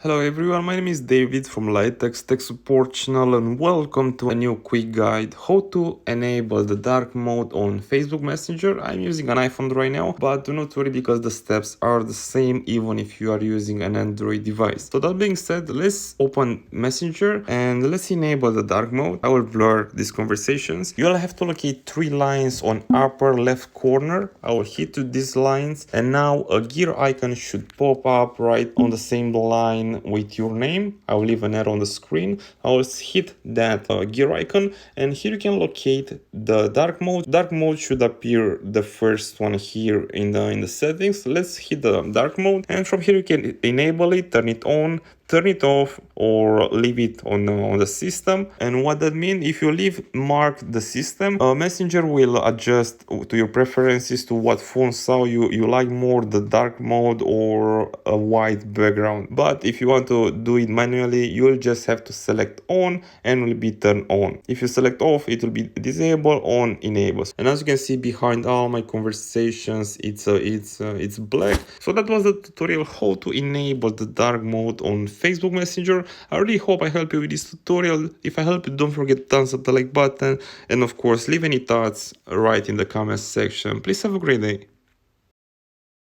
Hello everyone, my name is David from Lightex Tech Support channel and welcome to a new quick guide how to enable the dark mode on Facebook Messenger. I'm using an iPhone right now, but do not worry because the steps are the same even if you are using an Android device. So that being said, let's open Messenger and let's enable the dark mode. I will blur these conversations. You'll have to locate three lines on upper left corner. I will hit to these lines and now a gear icon should pop up right on the same line with your name. I will leave an arrow on the screen. I will hit that gear icon and here you can locate the dark mode. Dark mode should appear the first one here in the settings. Let's hit the dark mode and from here you can enable it, turn it on, turn it off, or leave it on the system. And what that means, if you leave mark the system, Messenger will adjust to your preferences to what font style you like more, the dark mode or a white background. But if you want to do it manually, you'll just have to select on and will be turned on. If you select off, it will be disable, on, enable. And as you can see behind all my conversations, it's black. So that was the tutorial how to enable the dark mode on Facebook Messenger. I really hope I helped you with this tutorial. If I helped you, don't forget to thumbs up the like button and of course leave any thoughts right in the comments section. Please have a great day.